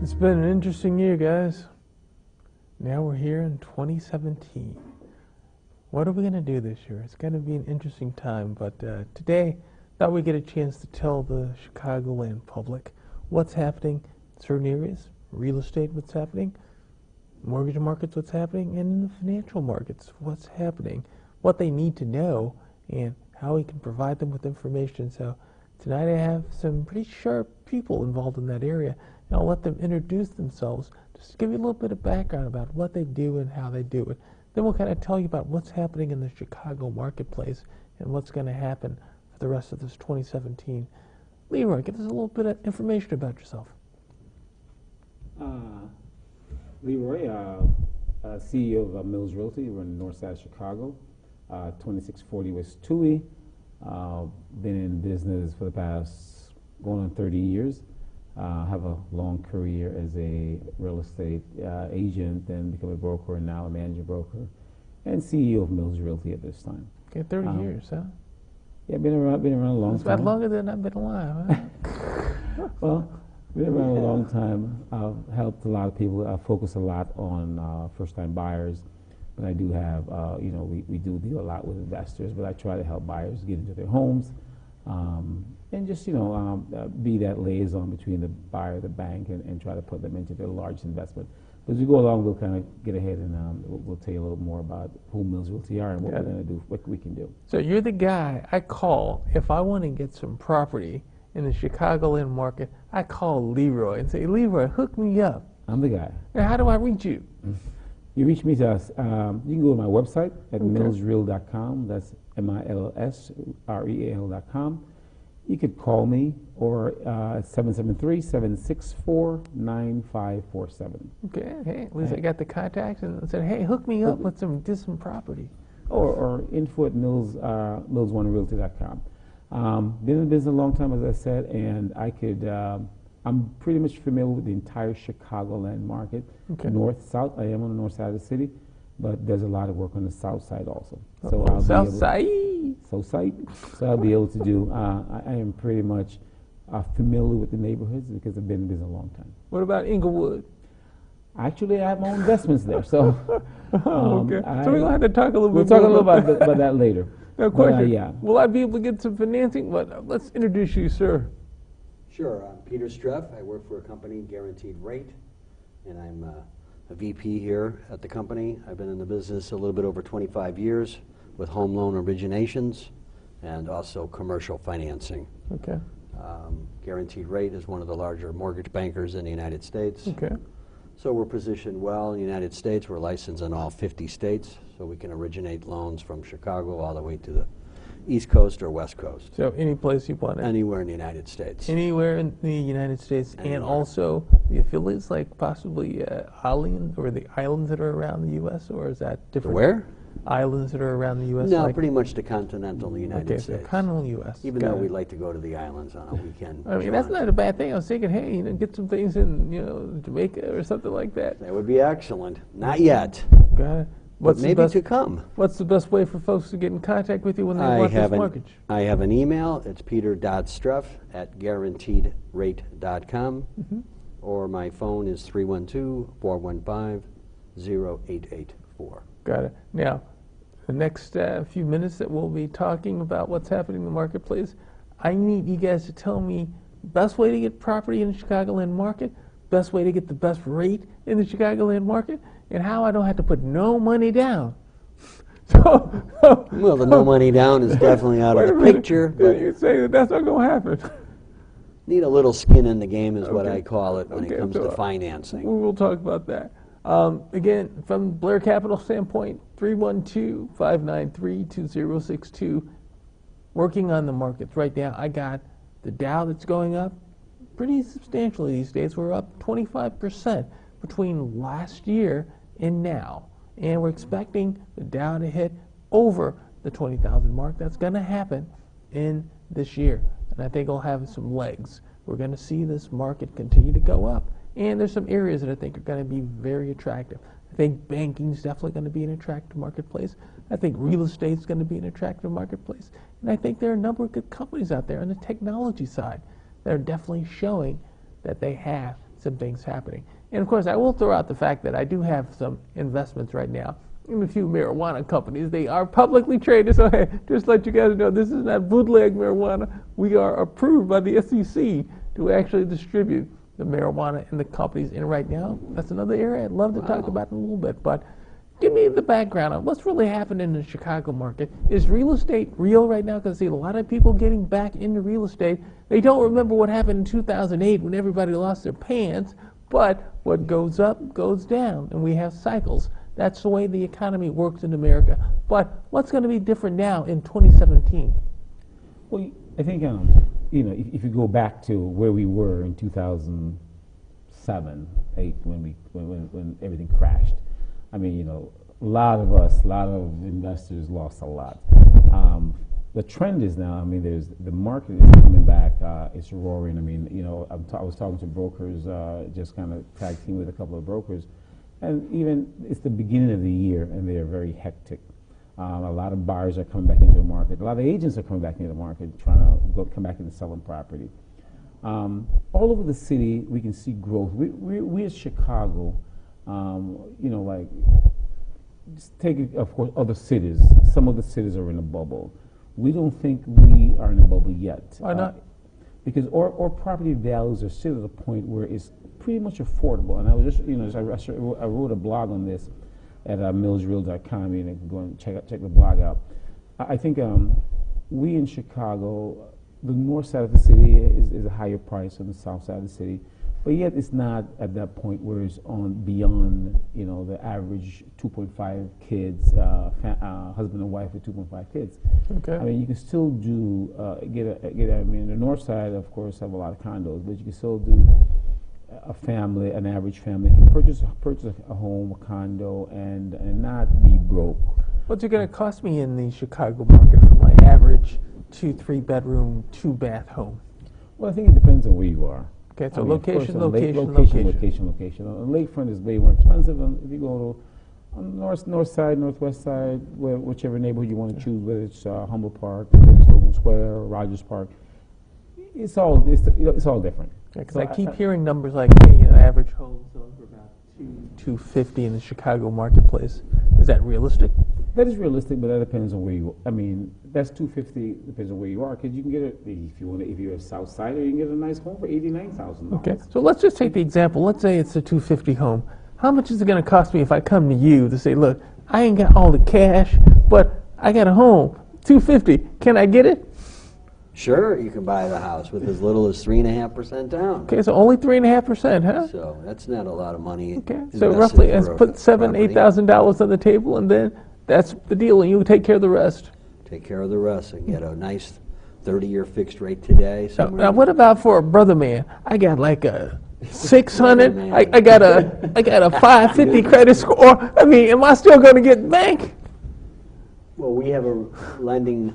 It's been an interesting year, guys. Now we're here in 2017. What are we going to do this year? It's going to be an interesting time, but today, thought we'd get a chance to tell the Chicagoland public what's happening in certain areas, real estate, what's happening, mortgage markets, what's happening, and in the financial markets, what's happening, what they need to know, and how we can provide them with information. So tonight I have some pretty sharp people involved in that area, and I'll let them introduce themselves, just to give you a little bit of background about what they do and how they do it. Then we'll kind of tell you about what's happening in the Chicago marketplace and what's going to happen for the rest of this 2017. Leroy, give us a little bit of information about yourself. Leroy, CEO of Mills Realty. We're in the north side of Chicago, 2640 West Touhy. Been in business for the past going on 30 years. Have a long career as a real estate agent, then become a broker, and now a managing broker and CEO of Mills Realty at this time. Okay, 30 years, huh? Yeah, been around a long time. It's about longer than I've been alive, huh? Well, been around a long time. I've helped a lot of people. I focus a lot on first-time buyers, but I do have, we do deal a lot with investors, but I try to help buyers get into their homes. And just, be that liaison between the buyer, the bank, and try to put them into their large investment. As we go along, we'll kind of get ahead and we'll tell you a little more about who Mills Realty are and what we're going to do, what we can do. So you're the guy I call if I want to get some property in the Chicagoland market. I call Leroy and say, Leroy, hook me up. I'm the guy. Now, how do I reach you? You reach me to us. You can go to my website at millsreal.com. That's millsreal.com. You could call me or at 773-764-9547. Okay, hey, at least I got the contacts and said, hey, hook me up with some property. Or info at mills1realty.com. Been in business a long time, as I said, and I'm pretty much familiar with the entire Chicagoland market. Okay. North, south. I am on the north side of the city, but there's a lot of work on the south side also. So south side. So I'll be able to do. I am pretty much familiar with the neighborhoods because I've been in business a long time. What about Inglewood? Actually, I have my own investments there. So okay. So we're gonna have to talk a little bit. We'll talk a little about that later. No question. Yeah. Will I be able to get some financing? But let's introduce you, sir. Sure. I'm Peter Streff. I work for a company, Guaranteed Rate, and I'm a VP here at the company. I've been in the business a little bit over 25 years with home loan originations and also commercial financing. Okay. Guaranteed Rate is one of the larger mortgage bankers in the United States. Okay. So we're positioned well in the United States. We're licensed in all 50 states, so we can originate loans from Chicago all the way to the East Coast or West Coast. So any place you want it. Anywhere in the United States. Anywhere in the United States. Anywhere. And also the affiliates, like possibly islands or the islands that are around the U.S., or is that different? Where? Islands that are around the U.S.? No, pretty much the continental United States. Okay, so continental U.S. Even though we'd like to go to the islands on a weekend. I mean, that's not a bad thing. I was thinking, hey, get some things in, Jamaica or something like that. That would be excellent. Not yet. Got it. But maybe to come. What's the best way for folks to get in contact with you when they want this mortgage? I have an email. It's peter.streff@guaranteedrate.com. Or my phone is 312-415-0884. Got it. Now, the next few minutes that we'll be talking about what's happening in the marketplace, I need you guys to tell me best way to get property in the Chicagoland market, best way to get the best rate in the Chicagoland market, and how I don't have to put no money down. Well, the no money down is definitely out of the picture. But you say that that's not going to happen. Need a little skin in the game is what I call it when it comes to financing. We'll talk about that. Again, from Blair Capital standpoint, 312-593-2062. Working on the markets right now. I got the Dow that's going up pretty substantially these days. We're up 25% between last year and now. And we're expecting the Dow to hit over the 20,000 mark. That's going to happen in this year. And I think it'll have some legs. We're going to see this market continue to go up. And there's some areas that I think are going to be very attractive. I think banking is definitely going to be an attractive marketplace. I think real estate is going to be an attractive marketplace. And I think there are a number of good companies out there on the technology side that are definitely showing that they have some things happening. And of course, I will throw out the fact that I do have some investments right now in a few marijuana companies. They are publicly traded, so hey, just let you guys know, this is not bootleg marijuana. We are approved by the SEC to actually distribute the marijuana in the companies. And right now, that's another area I'd love to talk about in a little bit. But give me the background on what's really happening in the Chicago market. Is real estate real right now? Because I see a lot of people getting back into real estate. They don't remember what happened in 2008 when everybody lost their pants, but what goes up goes down, and we have cycles. That's the way the economy works in America. But what's going to be different now in 2017? Well, I think if you go back to where we were in 2007, 8, when everything crashed, I mean, a lot of investors lost a lot. The trend is now, I mean, the market is coming back. It's roaring. I mean, I was talking to brokers, just kind of tag team with a couple of brokers. And even it's the beginning of the year, and they are very hectic. A lot of buyers are coming back into the market. A lot of agents are coming back into the market, trying to come back into selling property. All over the city, we can see growth. We as Chicago, just take, of course, other cities. Some of the cities are in a bubble. We don't think we are in a bubble yet. Why not? Because our property values are still at a point where it's pretty much affordable. And I was just, I wrote a blog on this at millsreal.com, and you can go and check the blog out. I think we in Chicago, the north side of the city is a higher price than the south side of the city, but yet it's not at that point where it's beyond the average 2.5 kids, husband and wife with 2.5 kids. Okay. I mean, you can still do I mean, the north side, of course, have a lot of condos, but you can still do an average family can purchase a home, a condo, and not be broke. What's it going to cost me in the Chicago market for my average 2-3 bedroom, 2-bath home? Well, I think it depends on where you are. Okay, so location. On lakefront is way more expensive. If you go to north side, northwest side, whichever neighborhood you want to choose, whether it's Humble Park, whether it's Logan Square, Rogers Park, it's all different. Because I keep hearing numbers like average home selling for about $250 in the Chicago marketplace. Is that realistic? That is realistic, but that depends on where you. I mean, that's $250 depends on where you are. Because you can get it if you're a South Sider, you can get a nice home for $89,000. Okay, so let's just take the example. Let's say it's a $250 home. How much is it going to cost me if I come to you to say, look, I ain't got all the cash, but I got a home, $250. Can I get it? Sure, you can buy the house with as little as 3.5% down. Okay, so only 3.5%, huh? So that's not a lot of money. Okay, so roughly, let's put $8,000 on the table, and then that's the deal, and you take care of the rest. Take care of the rest and get a nice 30-year fixed rate today. Now, what about for a brother man? I got like a 600. I got a 550 credit score. I mean, am I still going to get bank? Well, we have a lending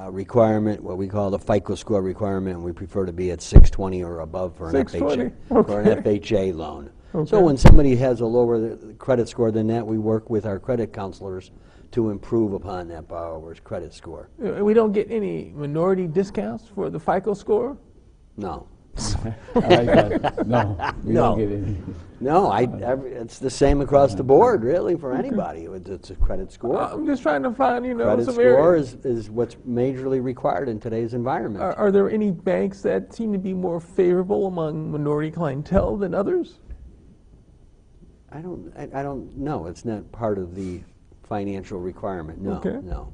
requirement, what we call the FICO score requirement, and we prefer to be at 620 or above for an FHA, for an FHA loan. Okay. So when somebody has a lower credit score than that, we work with our credit counselors to improve upon that borrower's credit score. We don't get any minority discounts for the FICO score? No. I like that. No, we don't get any. No, it's the same across the board, really, for anybody. It's a credit score. I'm just trying to find, credit some score is what's majorly required in today's environment. Are there any banks that seem to be more favorable among minority clientele than others? I don't know. It's not part of the financial requirement. No, okay. No.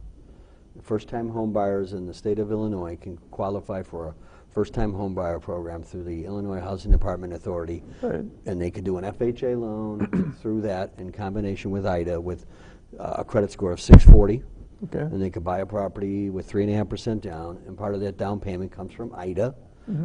First-time home buyers in the state of Illinois can qualify for a first-time home buyer program through the Illinois Housing Department Authority, right. And they could do an FHA loan through that in combination with IDA with a credit score of 640, okay. And they could buy a property with 3.5% down, and part of that down payment comes from IDA,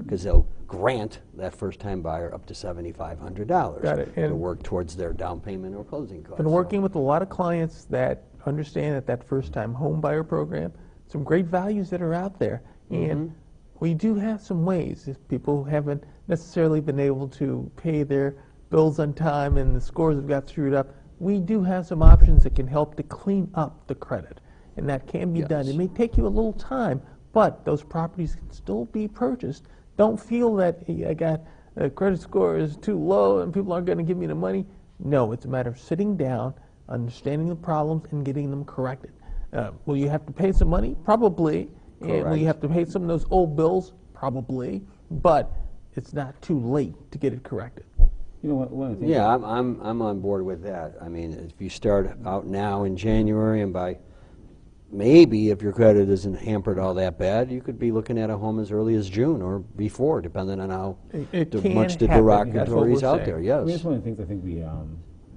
because they'll grant that first-time buyer up to $7,500 to work towards their down payment or closing costs. Been working with a lot of clients that understand that first-time home buyer program, some great values that are out there, and we do have some ways if people haven't necessarily been able to pay their bills on time and the scores have got screwed up. We do have some options that can help to clean up the credit, and that can be done. It may take you a little time, but those properties can still be purchased. Don't feel that I got the credit score is too low and people aren't going to give me the money. No, it's a matter of sitting down, understanding the problems, and getting them corrected. Will you have to pay some money? Probably. And will you have to pay some of those old bills? Probably. But it's not too late to get it corrected. You know what? One of the things Yeah, I'm on board with that. I mean, if you start out now in January, and by maybe if your credit isn't hampered all that bad, you could be looking at a home as early as June or before, depending on how much the derogatory is out there. Yes. I mean, that's one of the things I think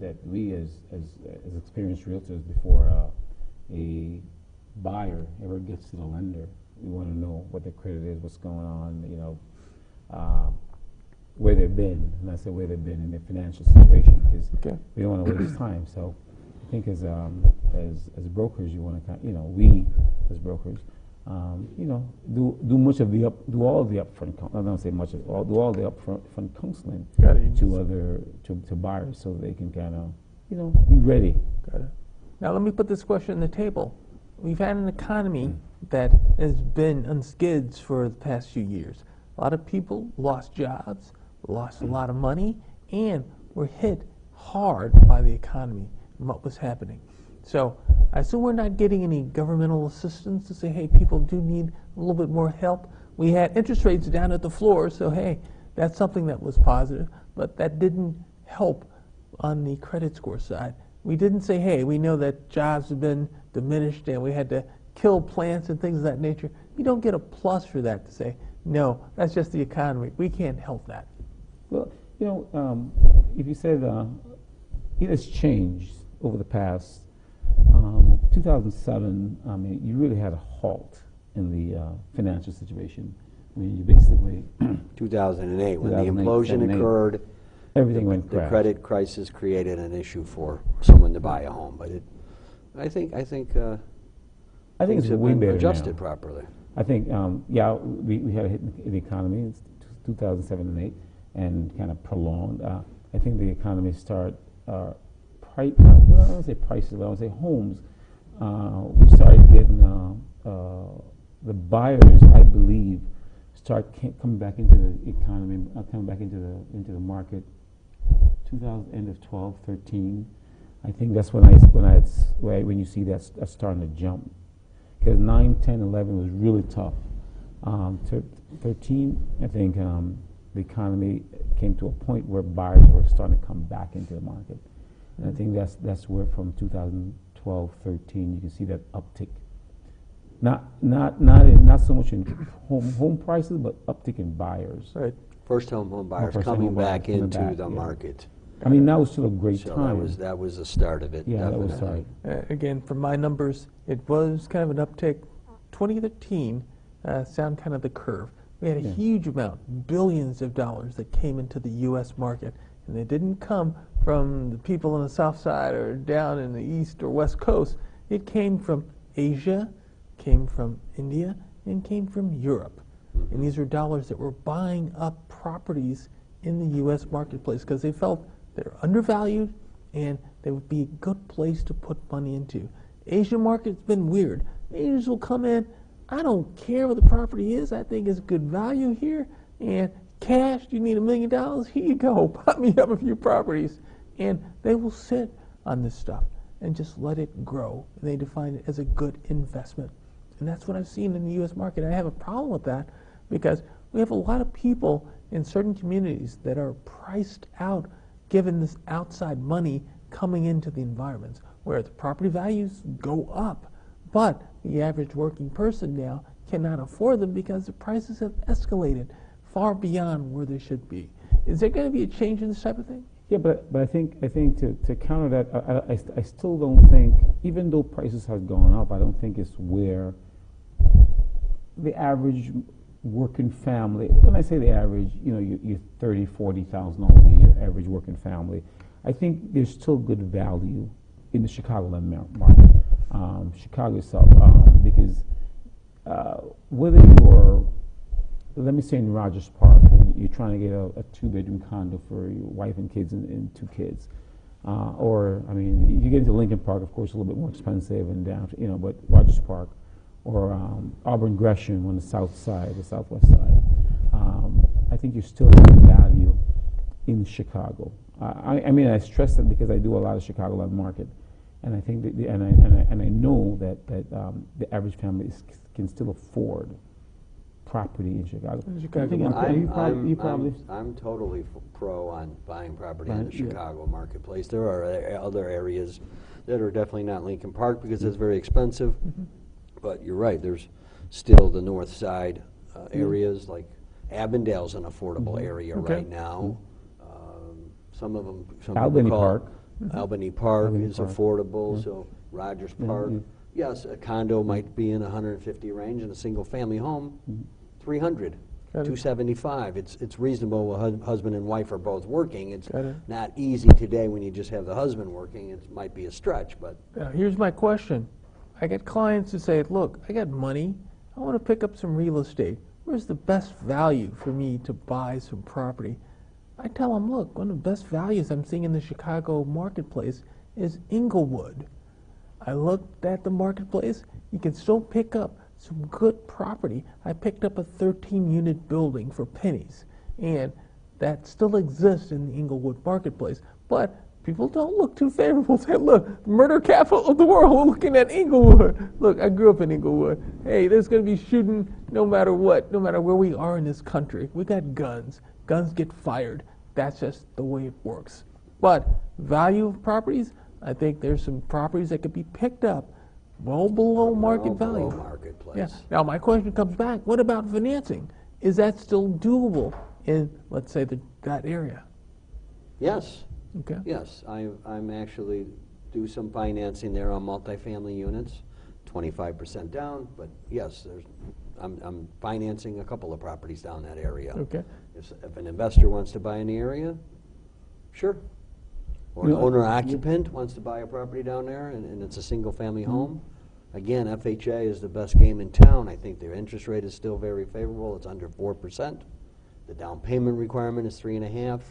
that we as experienced realtors, before a buyer ever gets to the lender, we want to know what their credit is, what's going on, you know, where they've been, and I say where they've been in their financial situation, because we don't want to waste time. So I think as brokers, you want to, you know, we as brokers, you know, do much of the do all of the upfront. I don't say much of all, do all the upfront counseling to buyers, so they can kind of, you know, be ready. Got it. Now let me put this question on the table. We've had an economy that has been on skids for the past few years. A lot of people lost jobs, lost a lot of money, and were hit hard by the economy and what was happening. So I assume we're not getting any governmental assistance to say, hey, people do need a little bit more help. We had interest rates down at the floor, so hey, that's something that was positive, but that didn't help on the credit score side. We didn't say, hey, we know that jobs have been diminished and we had to kill plants and things of that nature. You don't get a plus for that to say, no, that's just the economy. We can't help that. Well, you know, if you said it has changed over the past 2007, I mean, you really had a halt in the financial situation. I mean, you basically 2008, when the implosion occurred, everything went the credit crisis created an issue for someone to buy a home. But I think it's way better adjusted now. properly. I think, yeah, we had a hit in the economy in 2007 and 8, and kind of prolonged. I think the economy started, I don't say prices, I would say homes. We started getting the buyers, I believe, start coming back into the economy, coming back into the market. End of 12, 13. I think that's when you see that's starting to jump. Because 9, 10, 11 was really tough. 13, I think the economy came to a point where buyers were starting to come back into the market. And I think that's where from 2012, 13, you can see that uptick. Not so much in home prices, but uptick in buyers. Right. First home buyers coming back into the market. I mean, that was still a great So time. that was the start of it. Yeah, definitely. that was right. Again, from my numbers, it was kind of an uptick. 2013 sound kind of the curve. We had a huge amount, billions of dollars that came into the U.S. market, and they didn't come from the people on the south side or down in the east or west coast. It came from Asia, came from India, and came from Europe. And these are dollars that were buying up properties in the U.S. marketplace because they felt they're undervalued and they would be a good place to put money into. Asian market's been weird. Asians will come in, I don't care what the property is, I think it's good value here, and cash, you need $1 million, here you go, pop me up a few properties. And they will sit on this stuff and just let it grow. And they define it as a good investment. And that's what I've seen in the U.S. market. I have a problem with that because we have a lot of people in certain communities that are priced out given this outside money coming into the environments where the property values go up, but the average working person now cannot afford them because the prices have escalated far beyond where they should be. Is there going to be a change in this type of thing? Yeah, but I think to counter that, I still don't think, even though prices have gone up, I don't think it's where the average working family, when I say the average, you know, you're $30,000, $40,000 a year average working family. I think there's still good value in the Chicagoland market, Chicago itself, because whether you're, let me say in Rogers Park, and you're trying to get a 2-bedroom condo for your wife and kids and 2 kids, or I mean, if you get into Lincoln Park, of course, a little bit more expensive and down, you know, but Rogers Park, or Auburn Gresham on the south side, the southwest side. I think you still have value in Chicago. I mean, I stress that because I do a lot of Chicagoland market, and I think that and I know that the average family can still afford property in Chicago. I'm totally pro on buying property in the Chicago marketplace. There are other areas that are definitely not Lincoln Park because it's very expensive. But you're right. There's still the north side areas like Avondale's an affordable area right now. Some of them, Albany Park. Albany Park is affordable. So Rogers Park. Yes, a condo might be in 150 range, and a single-family home, 300, 275. It's reasonable when husband and wife are both working. It's not easy today when you just have the husband working. It might be a stretch, but now, here's my question. I get clients who say, look, I got money. I want to pick up some real estate. Where's the best value for me to buy some property? I tell them, look, one of the best values I'm seeing in the Chicago marketplace is Inglewood. I looked at the marketplace. You can still pick up some good property. I picked up a 13-unit building for pennies, and that still exists in the Inglewood marketplace. But people don't look too favorable. Say, look, murder capital of the world, we're looking at Inglewood. Look, I grew up in Inglewood. Hey, there's going to be shooting no matter what, no matter where we are in this country. We got guns. Guns get fired. That's just the way it works. But value of properties, I think there's some properties that could be picked up well below market value. Marketplace. Yeah. Now, my question comes back, what about financing? Is that still doable in, let's say, that area? Yes. Okay. Yes, I'm actually do some financing there on multifamily units, 25% down, but yes, I'm financing a couple of properties down that area. Okay. If an investor wants to buy in the area, sure. Or an owner-occupant wants to buy a property down there and it's a single-family home. Again, FHA is the best game in town. I think their interest rate is still very favorable. It's under 4%. The down payment requirement is 3.5%.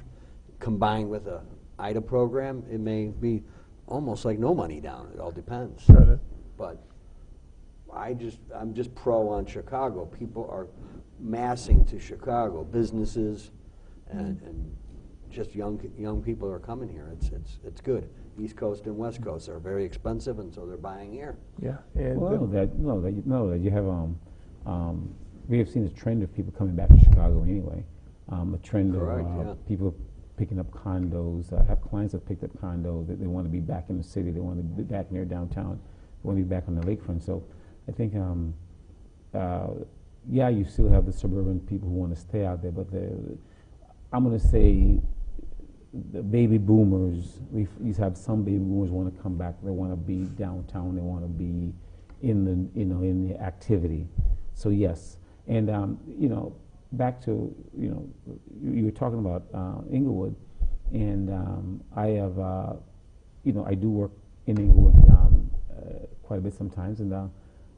Combined with a IDA program, it may be almost like no money down. It all depends. Got it. But I'm just pro on Chicago. People are massing to Chicago. Businesses and just young people are coming here. It's good. East Coast and West Coast are very expensive, and so they're buying here. Yeah. And that you have we have seen a trend of people coming back to Chicago anyway. A trend of people picking up condos. I have clients that picked up condos that they want to be back in the city. They want to be back near downtown. They want to be back on the lakefront. So I think, you still have the suburban people who want to stay out there, but I'm going to say the baby boomers, we have some baby boomers want to come back. They want to be downtown. They want to be in the activity. So yes, and back to you were talking about Inglewood, and I have I do work in Inglewood quite a bit sometimes, and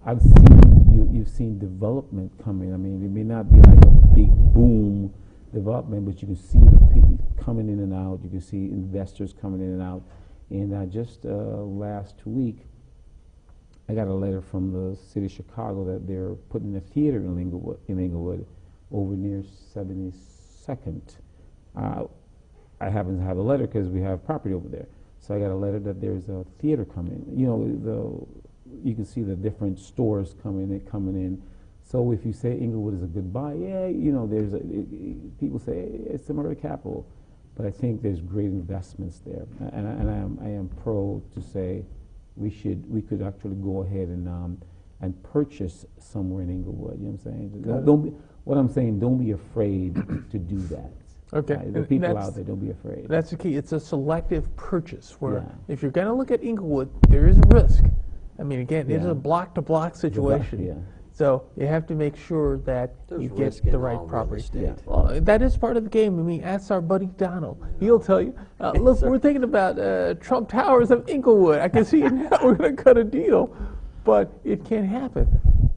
I've seen you've seen development coming. I mean, it may not be like a big boom development, but you can see the people coming in and out. You can see investors coming in and out. And just last week, I got a letter from the city of Chicago that they're putting a theater in Inglewood over near 72nd. I happen to have a letter because we have property over there. So I got a letter that there's a theater coming. You can see the different stores coming in. So if you say Inglewood is a good buy, people say it's the murder capital, but I think there's great investments there, and I am pro to say we could actually go ahead and purchase somewhere in Inglewood. You know what I'm saying? Don't be afraid to do that. Okay. The people out there, don't be afraid. That's the key. It's a selective purchase where if you're going to look at Inglewood, there is risk. I mean, again, it is a block-to-block situation. So you have to make sure that you get the right property. Well, that is part of the game. I mean, ask our buddy Donald. He'll tell you, look, we're thinking about Trump Towers of Inglewood. I can see it now. We're going to cut a deal. But it can happen.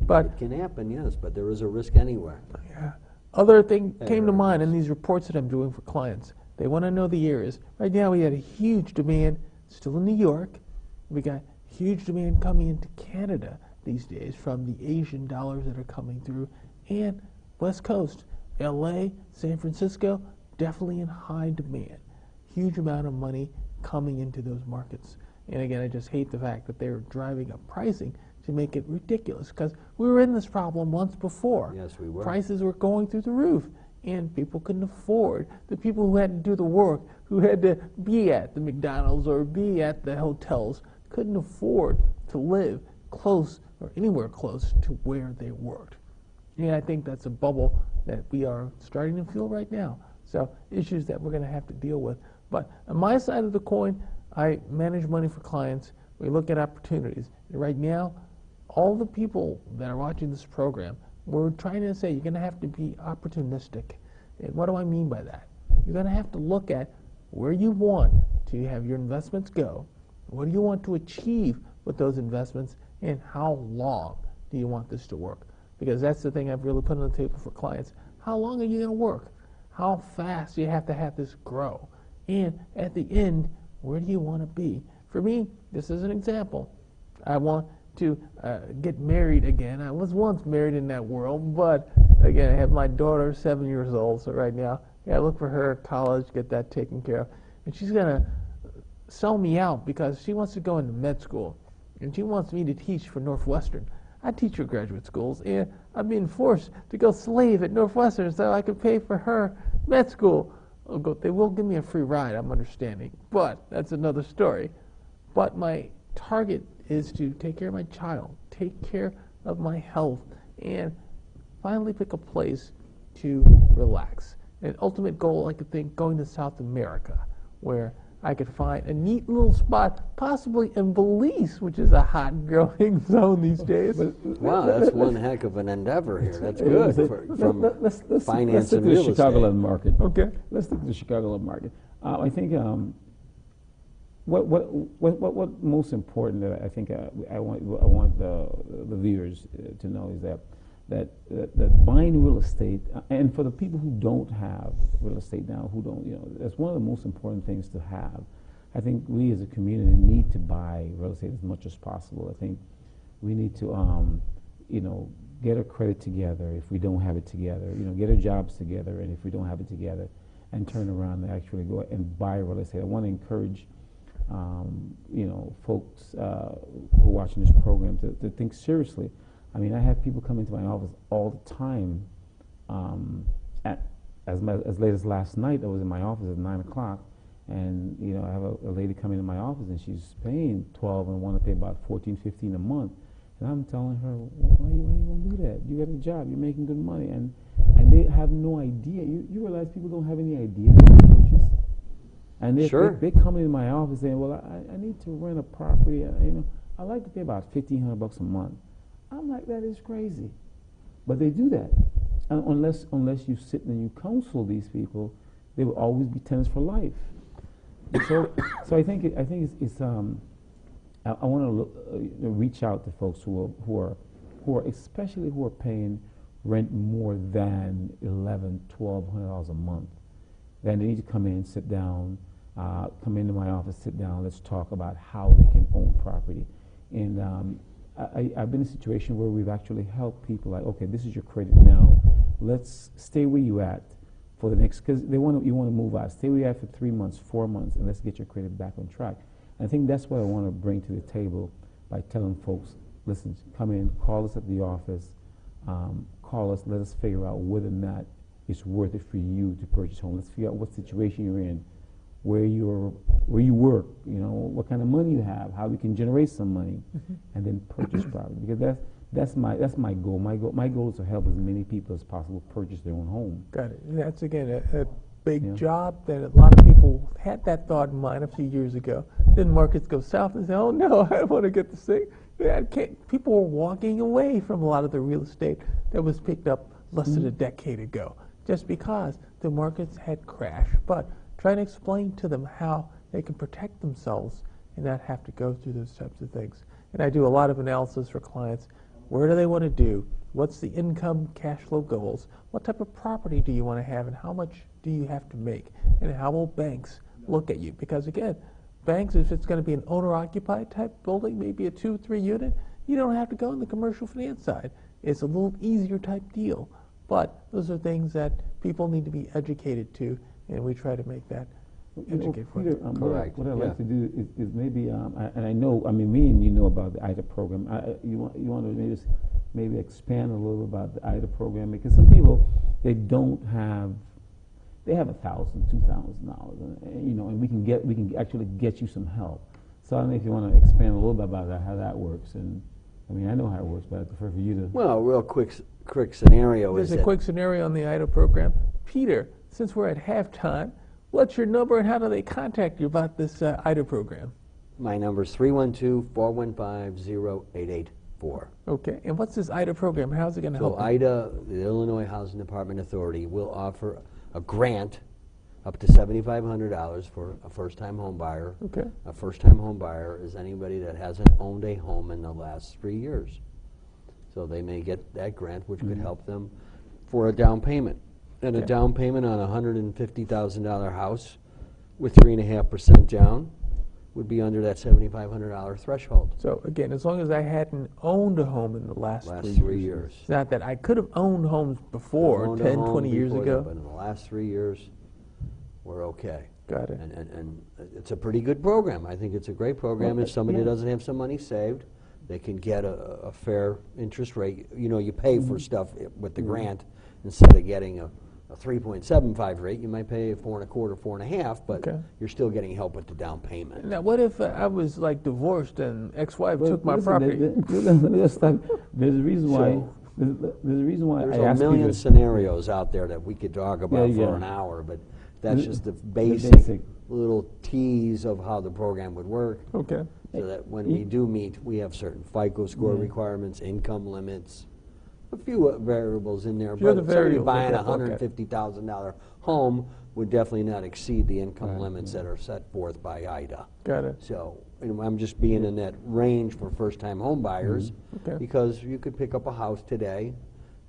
But it can happen, yes, but there is a risk anywhere. Yeah. Other thing came to mind in these reports that I'm doing for clients. They want to know the areas. Right now we had a huge demand still in New York. We got huge demand coming into Canada these days from the Asian dollars that are coming through, and West Coast. LA, San Francisco, definitely in high demand. Huge amount of money coming into those markets. And again, I just hate the fact that they're driving up pricing to make it ridiculous, because we were in this problem once before. Yes, we were. Prices were going through the roof, and people couldn't afford. The people who had to do the work, who had to be at the McDonald's or be at the hotels, couldn't afford to live close or anywhere close to where they worked. And I think that's a bubble that we are starting to feel right now. So issues that we're going to have to deal with. But on my side of the coin, I manage money for clients. We look at opportunities. And right now, all the people that are watching this program, we're trying to say you're going to have to be opportunistic. And what do I mean by that? You're going to have to look at where you want to have your investments go, what do you want to achieve with those investments, and how long do you want this to work? Because that's the thing I've really put on the table for clients. How long are you going to work? How fast do you have to have this grow? And at the end, where do you want to be? For me, this is an example. I want to get married again. I was once married in that world, but again, I have my daughter, 7 years old, so right now, I look for her at college, get that taken care of. And she's going to sell me out because she wants to go into med school, and she wants me to teach for Northwestern. I teach for graduate schools, and I'm being forced to go slave at Northwestern so I can pay for her med school. They will give me a free ride, I'm understanding, but that's another story. But my target is to take care of my child, take care of my health, and finally pick a place to relax. An ultimate goal, I could think, going to South America, where I could find a neat little spot, possibly in Belize, which is a hot growing zone these days. Wow, that's one heck of an endeavor here. That's good from finance and real estate. Let's stick to the Chicagoland market. Okay. Let's stick to the Chicagoland market. I think what most important that I think I want the viewers to know is that buying real estate, and for the people who don't have real estate now, who don't, that's one of the most important things to have. I think we as a community need to buy real estate as much as possible. I think we need to, get our credit together if we don't have it together, get our jobs together, and if we don't have it together, and turn around and actually go and buy real estate. I want to encourage, folks who are watching this program to think seriously. I mean, I have people come into my office all the time. As late as last night, I was in my office at 9 o'clock, and I have a lady come into my office, and she's paying $12 and want to pay about $14, $15 a month. And I'm telling her, why are you going to do that? You got a job, you're making good money, and they have no idea. You realize people don't have any idea how to purchase, and they come into my office saying, well, I need to rent a property. I like to pay about $1,500 a month. I'm like, that is crazy. But they do that. And unless you sit and you counsel these people, they will always be tenants for life. So I think it's I want to reach out to folks who are especially who are paying rent more than $1,100-$1,200 a month. Then they need to come in, sit down, come into my office, sit down. Let's talk about how they can own property. And I've been in a situation where we've actually helped people like, okay, this is your credit now. Let's stay where you at for the next, because you want to move out. Stay where you at for 3 months, 4 months, and let's get your credit back on track. And I think that's what I want to bring to the table by telling folks, listen, come in, call us at the office, call us, let us figure out whether or not it's worth it for you to purchase a home. Let's figure out what situation you're in, where you work, what kind of money you have, how we can generate some money, and then purchase property. Because that's my goal. My goal is to help as many people as possible purchase their own home. Got it. And that's again a big job that a lot of people had that thought in mind a few years ago. Then markets go south and say, oh no, I want to get this thing. People were walking away from a lot of the real estate that was picked up less than a decade ago, just because the markets had crashed. But trying to explain to them how they can protect themselves and not have to go through those types of things. And I do a lot of analysis for clients. Where do they want to do? What's the income, cash flow goals? What type of property do you want to have, and how much do you have to make? And how will banks look at you? Because again, banks, if it's going to be an owner-occupied type building, maybe a 2-3 unit, you don't have to go on the commercial finance side. It's a little easier type deal. But those are things that people need to be educated to, and we try to make that educate for Peter, them. Correct. What I'd Yeah. like to do is maybe, and I know, I mean, me and you know about the IDA program. You want to maybe expand a little about the IDA program, because some people, they don't have, they have $1,000, $2,000, and we can actually get you some help. So I don't know if you want to expand a little bit about that, how that works. And I mean, I know how it works, but I prefer for you to. Well, a real quick scenario is There's a that quick scenario on the IDA program. Peter, since we're at halftime, what's your number and how do they contact you about this IDA program? my number is 312-415-0884. Okay, and what's this IDA program? How's it going to So help you? IDA, the Illinois Housing Department Authority, will offer a grant up to $7,500 for a first-time home buyer. Okay, A first-time home buyer is anybody that hasn't owned a home in the last 3 years. So they may get that grant, which could help them for a down payment. And a Okay. down payment on a $150,000 house with 3.5% down would be under that $7,500 threshold. so again, as long as I hadn't owned a home in the last, Last 3 3 years. years. It's not that I could have owned homes before, Owned a 10, home 20 years before that, ago. But in the last 3 years, we're okay. Got it. And it's a pretty good program. I think it's a great program. Well, If somebody yeah. doesn't have some money saved, they can get a fair interest rate. You know, you pay for stuff with the grant instead of getting a 3.75 rate. You might pay 4.25, 4.5, but Okay. you're still getting help with the down payment. Now, what if I was like divorced and ex-wife Well, took my listen, property? let me just stop. There's a reason why. So- There's a reason why There's I a asked million Peter. scenarios out there that we could talk about Yeah, for yeah. an hour, but that's The- just the the basic, basic. little tease of how the program would work. Okay. So that when we do meet, we have certain FICO score requirements, income limits, a few variables in there. Few other But somebody variables, buying a okay, okay. $150,000 home would definitely not exceed the income Right, limits that are set forth by IDA. Got it. So, I'm just being in that range for first-time home buyers, Okay. because you could pick up a house today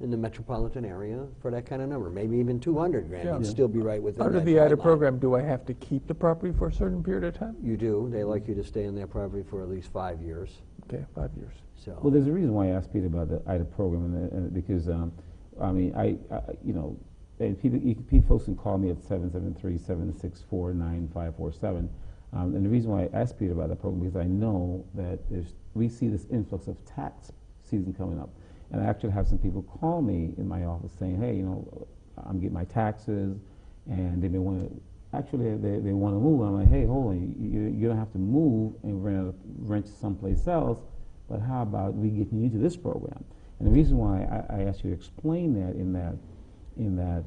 in the metropolitan area for that kind of number, maybe even 200 grand. Yeah. You'd still be right within Under that the IDA guideline. program, do I have to keep the property for a certain period of time? You do. They like you to stay in that property for at least 5 years. Okay, 5 years. So. Well, there's a reason why I asked Peter about the IDA program, and because I mean, you know, and folks can call me at 773-764-9547. And the reason why I asked Peter about that program because I know that we see this influx of tax season coming up, and I actually have some people call me in my office saying, "Hey, you know, I'm getting my taxes, and they may want to." Actually, they want to move. I'm like, "Hey, hold on, you don't have to move and rent someplace else, but how about we getting you to this program?" And the reason why I asked you to explain that in that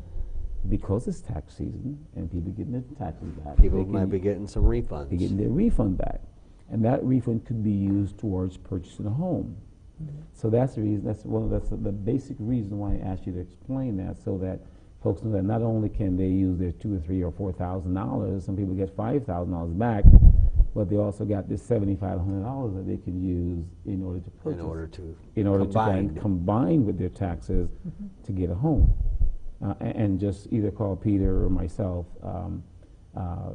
because it's tax season and people getting their taxes back, People might be getting some refunds. they're getting their refund back, and that refund could be used towards purchasing a home. So that's the reason. That's the basic reason why I asked you to explain that, so that folks know that not only can they use their $2,000 or $3,000 or $4,000, some people get $5,000 back, but they also got this $7,500 that they can use in order to purchase, in order to combine with their taxes to get a home, and just either call Peter or myself.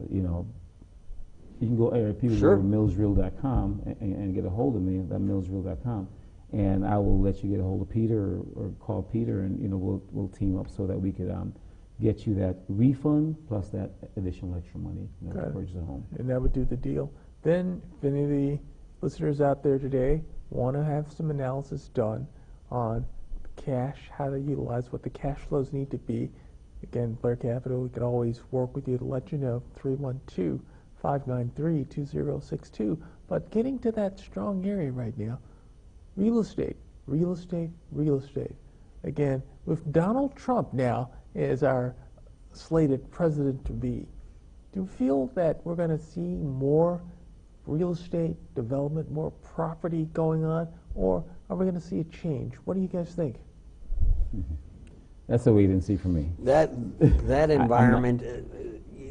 You know, you can go people Sure. go to millsreal.com and get a hold of me at millsreal.com, and I will let you get a hold of Peter or call Peter, and you know we'll team up so that we could get you that refund plus that additional extra money to Got it. purchase a home. And that would do the deal. Then, if any of the listeners out there today want to have some analysis done on cash, how to utilize what the cash flows need to be, again, Blair Capital, we could always work with you to let you know, 312-593-2062. But getting to that strong area right now, real estate, real estate, real estate. Again, with Donald Trump now as our slated president-to-be, do you feel that we're going to see more real estate development, more property going on, or are we going to see a change? What do you guys think? That's a wait and see for me. That environment,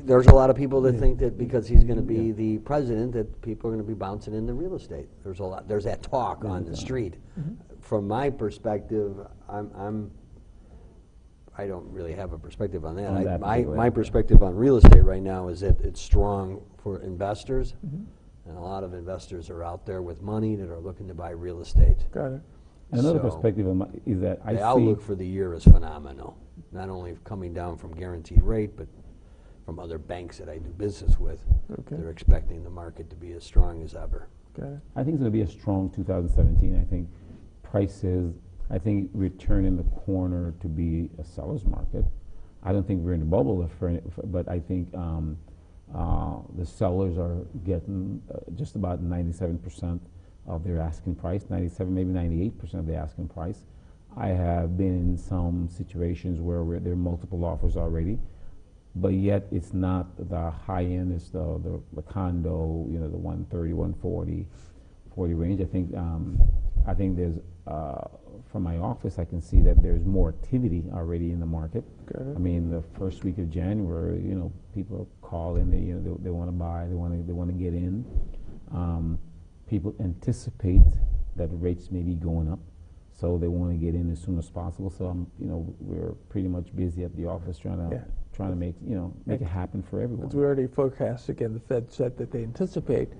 there's a lot of people that think that because he's going to be the president, that people are going to be bouncing into real estate. There's that talk on the street. From my perspective, I don't really have a perspective on that. On that particular My area. perspective on real estate right now is that it's strong for investors, and a lot of investors are out there with money that are looking to buy real estate. Got it. Another So perspective is that I the see outlook for the year is phenomenal, not only coming down from guaranteed rate, but from other banks that I do business with. Okay. They're expecting the market to be as strong as ever. Got it. I think it's going to be a strong 2017. I think prices, I think we're turning the corner to be a seller's market. I don't think we're in a bubble, but I think the sellers are getting just about 97% of their asking price, 97, maybe 98% of the asking price. I have been in some situations where there are multiple offers already, but yet it's not the high end, it's the condo, you know, the 130, 140, 40 range. I think there's, from my office, I can see that there's more activity already in the market. Got it. I mean, the first week of January, you know, people call in, they want to buy, they want to get in. People anticipate that rates may be going up, so they want to get in as soon as possible. So we're pretty much busy at the office trying to make it happen for everyone. As we already forecast, again, the Fed said that they anticipate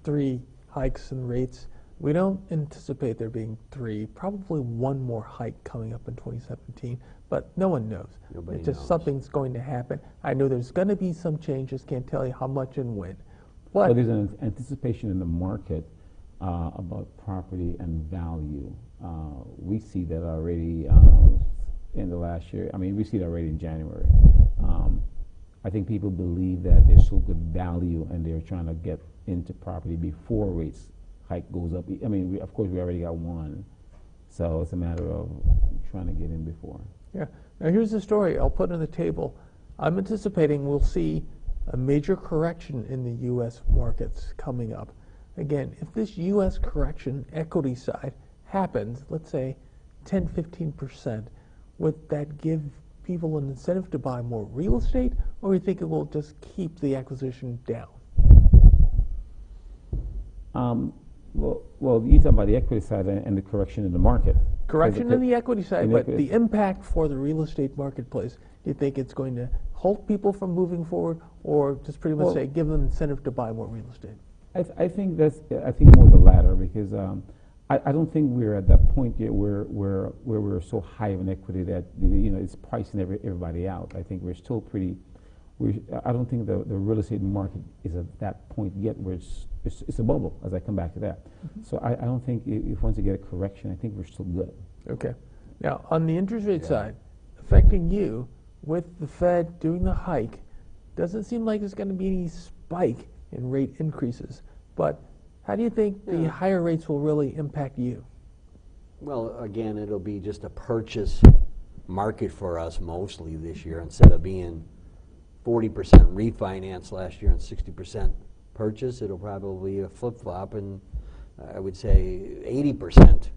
3 hikes in rates. We don't anticipate there being 3, probably 1 more hike coming up in 2017, but no one knows. Nobody it's just knows. Something's going to happen. I know there's going to be some changes, can't tell you how much and when. But there's an anticipation in the market about property and value. We see that already in the last year. I mean, we see that already in January. I think people believe that there's so good value and they're trying to get into property before rates hike goes up. I mean, of course, we already got 1. So it's a matter of trying to get in before. Yeah. Now here's the story I'll put on the table. I'm anticipating we'll see a major correction in the U.S. markets coming up. Again, if this U.S. correction, equity side, happens, let's say 10, 15%, would that give people an incentive to buy more real estate, or you think it will just keep the acquisition down? Well, you talk about the equity side and the correction in the market. Correction in the equity side, but equity. the impact for the real estate marketplace, do you think it's going to halt people from moving forward, or just pretty much say give them incentive to buy more real estate? I think more the latter, because I don't think we're at that point yet where we're so high of an equity that it's pricing everybody out. I think we're still pretty. I don't think the real estate market is at that point yet where it's a bubble, as I come back to that. Mm-hmm. So I don't think if once you get a correction, I think we're still good. Okay. Now, on the interest rate side, affecting you with the Fed doing the hike, doesn't seem like there's going to be any spike in rate increases. But how do you think the higher rates will really impact you? Well, again, it'll be just a purchase market for us mostly this year. Instead of being 40% refinance last year and 60% purchase, it'll probably be a flip-flop, and I would say 80%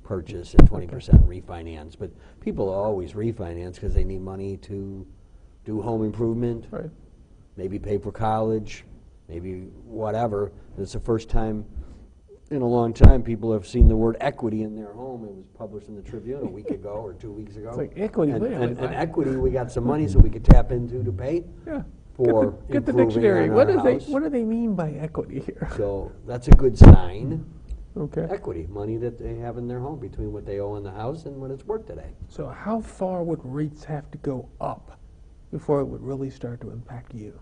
purchase and 20% refinance. But people always refinance because they need money to do home improvement, right, maybe pay for college, maybe whatever. It's the first time in a long time people have seen the word equity in their home. It was published in the Tribune a week ago or 2 weeks ago. It's like equity. And equity, we got some money so we could tap into to pay for get the improving dictionary. on What our house. do they mean by equity here? So that's a good sign. Okay. Equity, money that they have in their home between what they owe in the house and what it's worth today. So how far would rates have to go up before it would really start to impact you?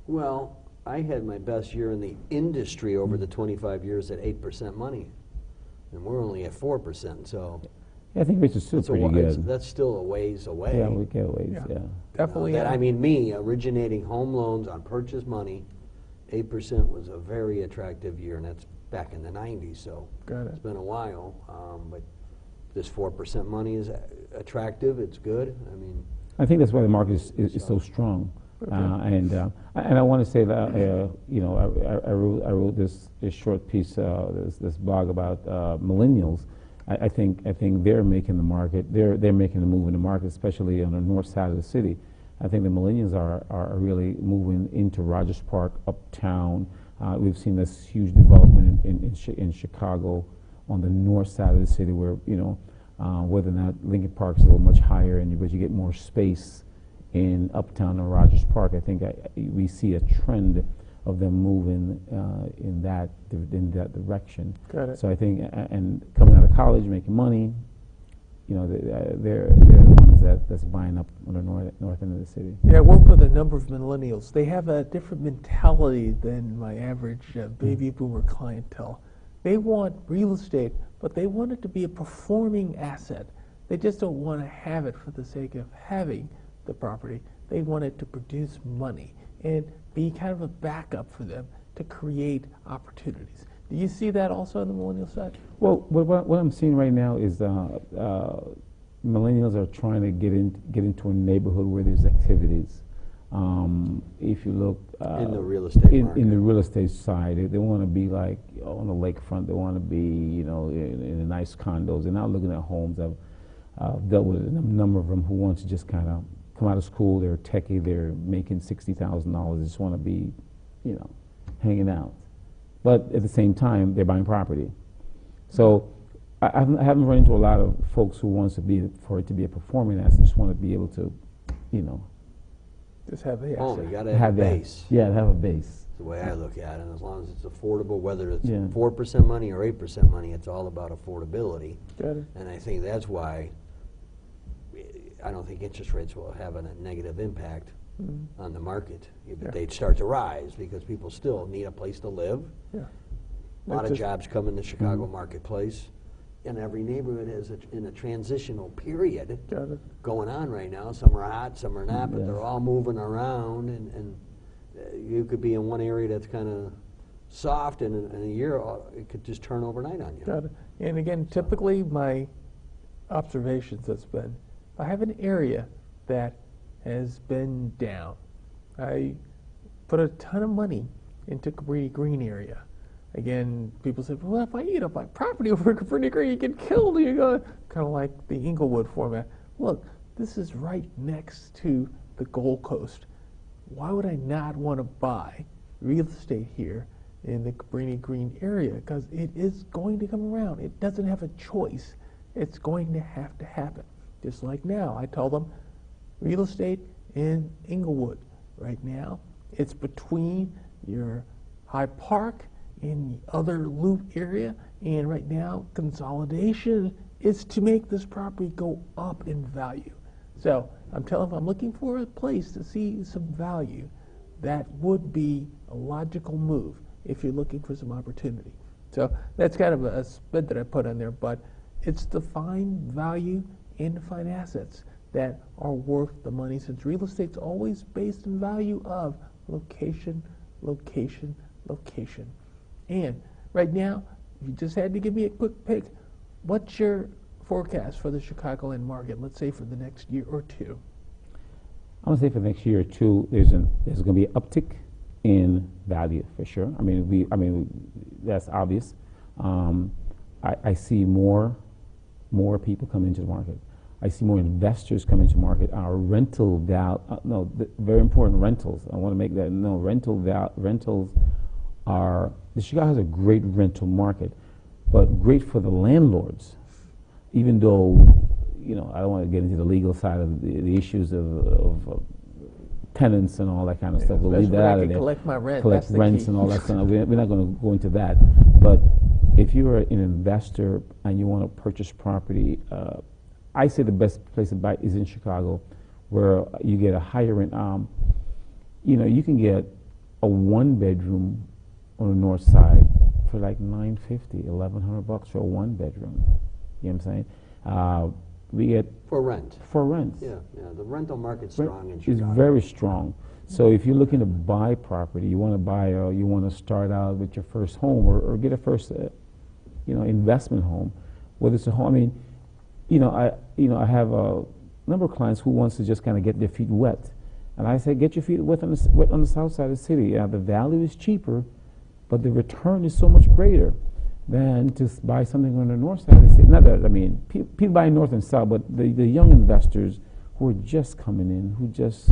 Well, I had my best year in the industry over the 25 years at 8% money, and we're only at 4%. So I think rates are still pretty good. That's still a ways away. Yeah, we get a ways. Yeah, definitely. I mean, me originating home loans on purchase money, 8% was a very attractive year, and that's back in the 90s. So it's been a while, but this 4% money is attractive. It's good. I mean, I think that's why the market is so strong. Okay. And I want to say that I wrote this short piece, this blog about millennials. I think they're making the market. They're making the move in the market, especially on the north side of the city. I think the millennials are really moving into Rogers Park, uptown. We've seen this huge development in Chicago on the north side of the city, where whether or not Lincoln Park is a little much higher, but you get more space in uptown or Rogers Park. I think we see a trend of them moving in that direction. Got it. So I think, and coming out of college, making money, you know, they're the ones that's buying up on the north end of the city. Yeah, I work with a number of millennials. They have a different mentality than my average baby boomer clientele. They want real estate, but they want it to be a performing asset. They just don't want to have it for the sake of having the property. They want it to produce money and be kind of a backup for them to create opportunities. Do you see that also on the millennial side? Well, what I'm seeing right now is millennials are trying to get into a neighborhood where there's activities. If you look in the real estate market. In the real estate side, they want to be like on the lakefront. They want to be, you know, in nice condos. They're not looking at homes. I've dealt with a number of them who want to just kind of come out of school. They're techie. They're making $60,000. They just want to be, you know, hanging out. But at the same time, they're buying property. So I haven't run into a lot of folks who wants to be for it to be a performing asset. Just want to be able to, you know, Just have the asset. Oh, you got to have a base. Yeah, have a base. The way I look at it, and as long as it's affordable, whether it's Yeah. 4% money or 8% money, it's all about affordability. Got it. And I think that's why I don't think interest rates will have a negative impact on the market. But Yeah. they'd start to rise because people still need a place to live. Yeah. A lot of Just- jobs come in the Chicago marketplace, and every neighborhood is in a transitional period Got it. going on right now. Some are hot, some are not, but Yeah. they're all moving around, and you could be in one area that's kind of soft, and in a year it could just turn overnight on you. Got it. And again, typically my observations has been, if I have an area that has been down, I put a ton of money into Cabrini Green area. Again, people say, well, if I eat up my property over Cabrini Green, you get killed. You go kind of like the Inglewood format. Look, this is right next to the Gold Coast. Why would I not want to buy real estate here in the Cabrini Green area? Because it is going to come around. It doesn't have a choice. It's going to have to happen. Just like now, I tell them, real estate in Inglewood right now, it's between your Hyde Park and the other loop area, and right now consolidation is to make this property go up in value. So I'm telling them, I'm looking for a place to see some value. That would be a logical move if you're looking for some opportunity. So that's kind of a spin that I put on there, but it's to find value and to find assets that are worth the money, since real estate's always based in value of location, location, location. And right now, if you just had to give me a quick pick, what's your forecast for the Chicagoland market, let's say for the next year or two? I'm gonna say for the next year or two, there's gonna be an uptick in value for sure. I mean, that's obvious. I see more people come into the market. I see more investors come into the market. Our rental very important, rentals. I want to make that rentals are. Chicago has a great rental market, but great for the landlords. Even though, you know, I don't want to get into the legal side of the issues of tenants and all that kind of stuff. We'll leave that out of there. Collect my rent. Collect That's the rents key. and all that stuff. We're not going to go into that. But if you're an investor and you want to purchase property, I say the best place to buy is in Chicago, where you get a higher rent. You know, you can get a one-bedroom on the north side for like $950, $1,100 for a one-bedroom. You know what I'm saying? We get For rent. for rent. Yeah, the rental market's Rent strong in is Chicago. very strong. So if you're looking to buy property, you want to start out with your first home or get a first, investment home, whether it's a home. I mean, I have a number of clients who wants to just kind of get their feet wet, and I say, get your feet wet on the south side of the city. The value is cheaper, but the return is so much greater than to buy something on the north side of the city. Not that, I mean, people buy north and south, but the young investors who are just coming in, who just,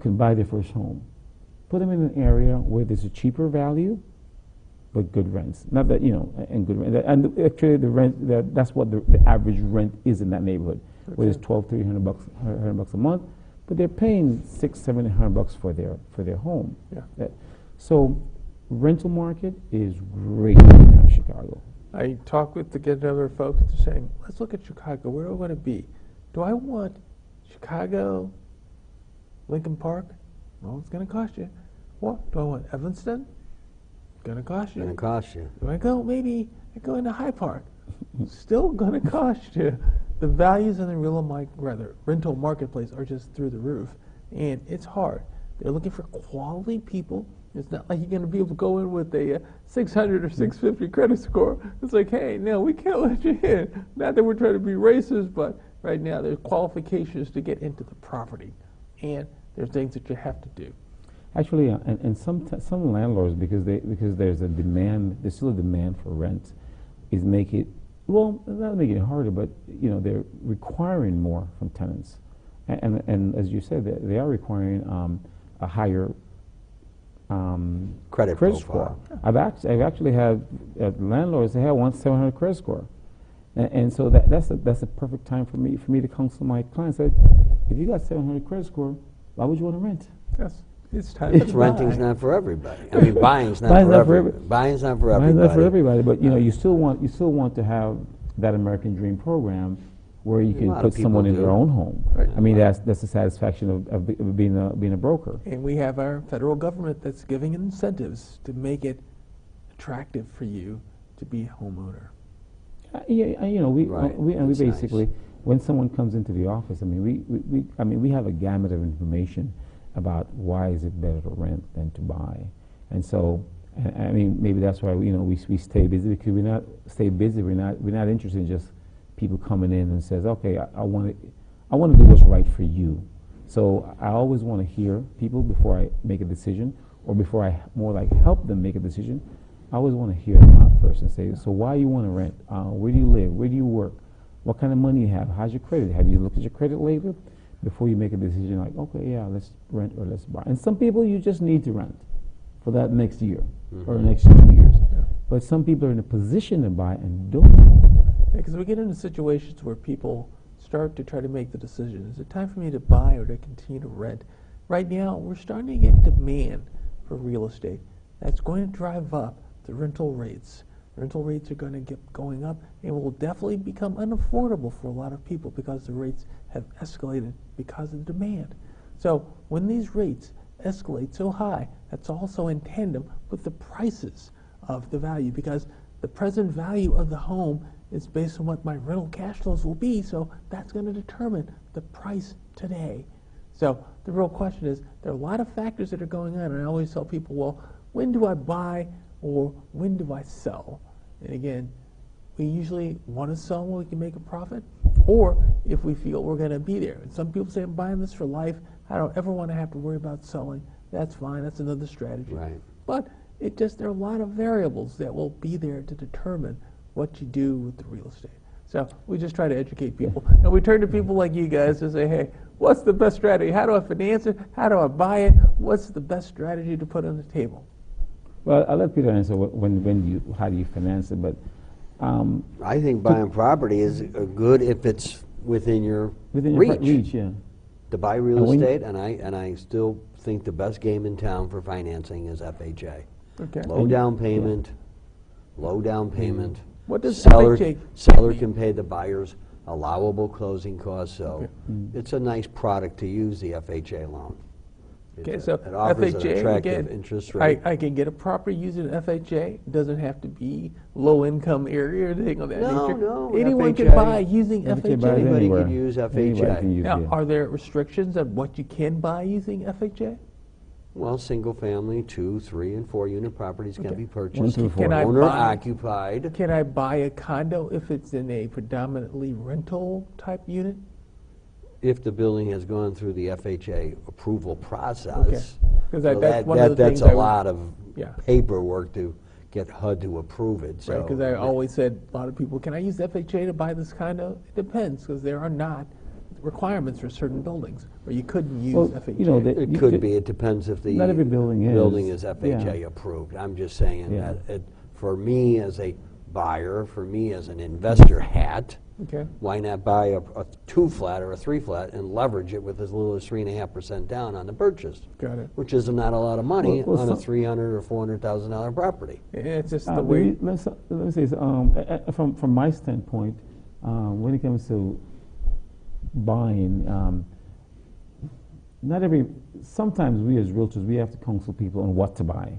can buy their first home, put them in an area where there's a cheaper value, but good rents. Not that, and good rent. And actually, the rent, that's what the average rent is in that neighborhood, where it's $1,200-$1,300 a month, but they're paying $600-$700 for their home. Yeah. So rental market is great right now in Chicago. I talk with the get other folks. They're saying, let's look at Chicago. Where do I want to be? Do I want Chicago, Lincoln Park? Well, it's going to cost you. What do I want? Evanston? It's going to cost you. Going to cost you. Do I go? Maybe I go into High Park. Still going to cost you. The values in the rental marketplace are just through the roof, and it's hard. They're looking for quality people. It's not like you're going to be able to go in with a 600 or 650 credit score. It's like, hey, no, we can't let you in. Not that we're trying to be racist, but right now there's qualifications to get into the property, and there's things that you have to do. Actually, and some landlords, because there's a demand, there's still a demand for rent, is make it, well, not making it harder, but they're requiring more from tenants, and as you said, they are requiring a higher credit score. profile. I've actually had landlords that want 700 credit score, and so that's a perfect time for me to counsel my clients. That if you got 700 credit score, why would you want to rent? Yes, it's time to Renting's buy. not for everybody. I mean, buying's not for everybody. Buying's not for everybody. Not for everybody, but you still want to have that American Dream program where you can put someone in their own home. Right. I mean, that's the satisfaction of being a broker. And we have our federal government that's giving incentives to make it attractive for you to be a homeowner. Right. We basically, when someone comes into the office, I mean, we have a gamut of information about why is it better to rent than to buy, and so, I mean, maybe that's why we stay busy, because we're not interested in just people coming in and says, okay, I want to do what's right for you. So I always want to hear people before I make a decision, or before I more like help them make a decision. I always want to hear them out first and say, so why you want to rent? Where do you live? Where do you work? What kind of money you have? How's your credit? Have you looked at your credit lately? Before you make a decision like, okay, yeah, let's rent or let's buy. And some people you just need to rent for that next year or the next 2 years. Yeah. But some people are in a position to buy and don't. Because we get into situations where people start to try to make the decision. Is it time for me to buy or to continue to rent? Right now, we're starting to get demand for real estate. That's going to drive up the rental rates. Rental rates are going to get going up and will definitely become unaffordable for a lot of people because the rates have escalated because of demand. So when these rates escalate so high, that's also in tandem with the prices of the value, because the present value of the home is based on what my rental cash flows will be, so that's going to determine the price today. So the real question is, there are a lot of factors that are going on, and I always tell people, well, when do I buy or when do I sell? And again, we usually want to sell when we can make a profit, or if we feel we're going to be there. And some people say, I'm buying this for life. I don't ever want to have to worry about selling. That's fine. That's another strategy. Right. But there are a lot of variables that will be there to determine what you do with the real estate. So we just try to educate people. And we turn to people like you guys to say, hey, what's the best strategy? How do I finance it? How do I buy it? What's the best strategy to put on the table? Well, I'll let Peter answer how do you finance it, but I think buying property is good if it's within your reach, yeah. To buy real estate, and I still think the best game in town for financing is FHA. Okay. Low down payment. What does seller FHA can pay the buyer's allowable closing costs, so it's a nice product to use, the FHA loan. Okay, so It offers an FHA, attractive again, interest rate. I can get a property using FHA. It doesn't have to be low-income area or anything of that nature. No, Anyone FHA can buy using FHA buys FHA. Anybody anywhere. can use Anybody FHA. can use Now, it. are there restrictions on what you can buy using FHA? Well, single family, 2, 3, and 4 unit properties can be 1 purchased. through 4. Can I Owner buy- occupied. Can I buy a condo if it's in a predominantly rental type unit? If the building has gone through the FHA approval process. Okay. 'Cause So that's one of the that's things a I would- lot of Yeah. paperwork to get HUD to approve it. So Right, because I always said, a lot of people, can I use FHA to buy this condo? It depends, because there are not requirements for certain buildings, or you couldn't use Well, FHA. it could be. It depends if the Not every building is. FHA Yeah. approved. I'm just saying Yeah. that for me as a buyer, for me as an investor hat, Okay. why not buy a 2-flat or a 3-flat and leverage it with as little as 3.5% down on the purchase, Got it. which is not a lot of money Well, on a some- $300,000 or $400,000 property. It's just the way. let me say, from my standpoint, when it comes to buying, sometimes we as realtors, we have to counsel people on what to buy.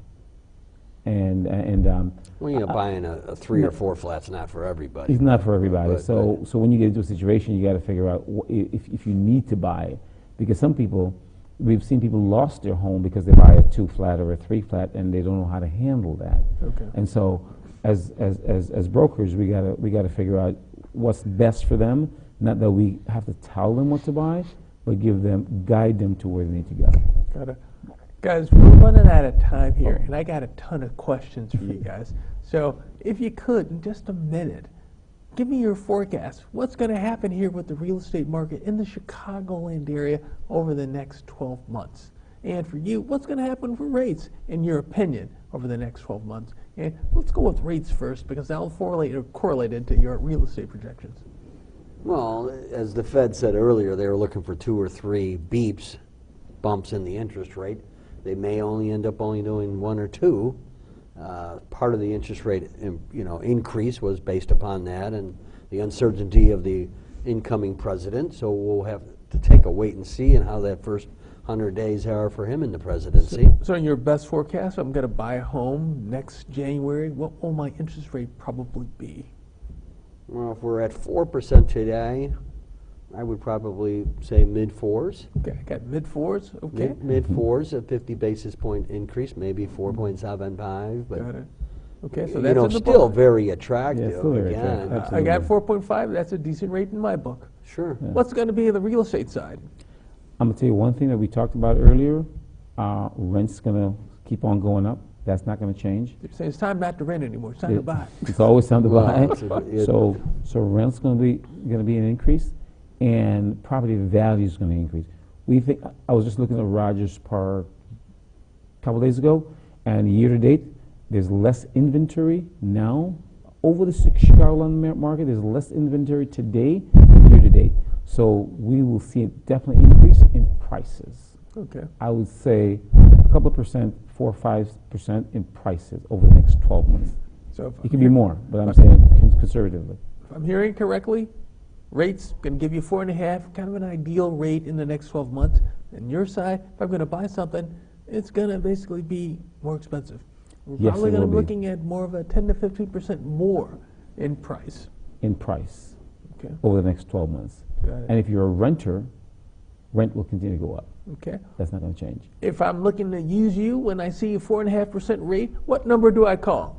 Well, buying a 3 or 4 flat's not for everybody. It's not for everybody. But- So when you get into a situation, you got to figure out if you need to buy, because some people, we've seen people lost their home because they buy a 2-flat or a 3-flat and they don't know how to handle that. Okay. And so as brokers, we gotta figure out what's best for them. Not that we have to tell them what to buy, but guide them to where they need to go. Got it. Guys, we're running out of time here, and I got a ton of questions for you guys. So if you could, in just a minute, give me your forecast. What's going to happen here with the real estate market in the Chicagoland area over the next 12 months? And for you, what's going to happen for rates, in your opinion, over the next 12 months? And let's go with rates first, because that'll correlate into your real estate projections. Well, as the Fed said earlier, they were looking for 2 or 3 bumps in the interest rate. They may only end up doing 1 or 2. Part of the interest rate, increase was based upon that and the uncertainty of the incoming president. So we'll have to take a wait and see and how that first 100 days are for him in the presidency. So in your best forecast, I'm going to buy a home next January. What will my interest rate probably be? Well, if we're at 4% today, I would probably say mid-4s. Okay, I got mid-4s. Okay. Mid-4s, a 50 basis point increase, maybe 4.75. But Got it. Okay, so that's in the still book. very attractive. Yeah, still very again. attractive, I absolutely. got 4.5. That's a decent rate in my book. Sure. Yeah. What's going to be the real estate side? I'm gonna tell you one thing that we talked about earlier. Rent's gonna keep on going up. That's not gonna change. You're saying it's time not to rent anymore. It's time to buy. It's always time to Well, buy. it's So rent's gonna be an increase, and property value is gonna increase. I was just looking at Rogers Park a couple days ago, and year to date, there's less inventory now over the Chicagoland market. There's less inventory today than year to date. So we will see a definitely increase in prices. Okay. I would say a couple of percent, 4 or 5% in prices over the next 12 months. So if It could be more, but I'm saying conservatively. if I'm hearing correctly, rates going to give you 4.5, kind of an ideal rate in the next 12 months. And your side, if I'm going to buy something, it's going to basically be more expensive. We're Yes, probably it going to will be be. looking at more of a 10 to 15% more in price. In price Okay. over the next 12 months. Got it. And if you're a renter, rent will continue to go up. Okay. That's not going to change. If I'm looking to use you when I see a 4.5% rate, what number do I call?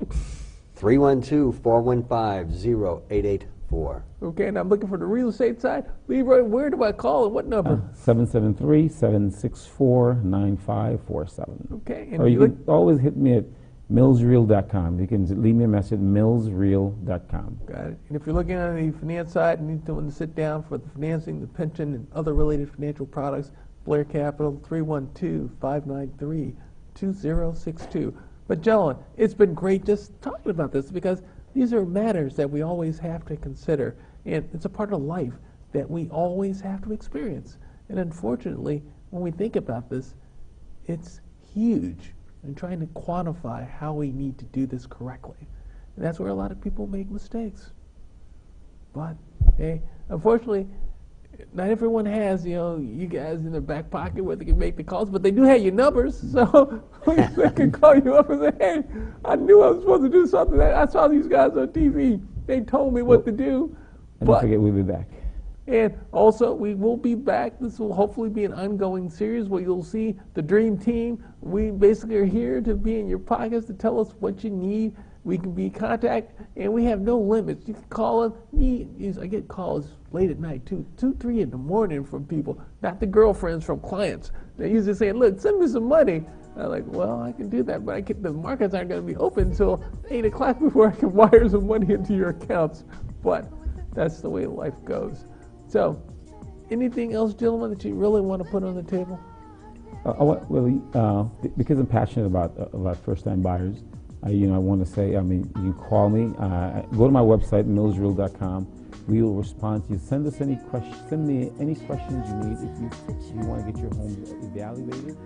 312-415-0884. Okay, and I'm looking for the real estate side. Leroy, where do I call and what number? 773-764-9547. Okay, and Or if you you can always hit me at millsreal.com. You can leave me a message at millsreal.com. got it. And if you're looking on the finance side and need someone to sit down for the financing, the pension, and other related financial products, Blair Capital, 312-593-2062. But gentlemen, it's been great just talking about this because these are matters that we always have to consider. And it's a part of life that we always have to experience. And unfortunately, when we think about this, it's huge in trying to quantify how we need to do this correctly. And that's where a lot of people make mistakes. But, hey, unfortunately, not everyone has, you guys in their back pocket where they can make the calls, but they do have your numbers, so they can call you up and say, hey, I knew I was supposed to do something. I saw these guys on TV. They told me what to do. And don't forget, we'll be back. And also, we will be back. This will hopefully be an ongoing series where you'll see the dream team. We basically are here to be in your pockets to tell us what you need. We can be in contact, and we have no limits. You can call us. I get calls late at night, 2, 3 in the morning from people, not the girlfriends, from clients. They're usually saying, look, send me some money. I'm like, well, I can do that, but the markets aren't going to be open until 8 o'clock before I can wire some money into your accounts. But that's the way life goes. So, anything else, gentlemen, that you really want to put on the table? Because I'm passionate about first-time buyers, I want to say, you can call me. Go to my website, millsreal.com. We will respond to you. Send us any questions. Send me any questions you need if you want to get your home evaluated.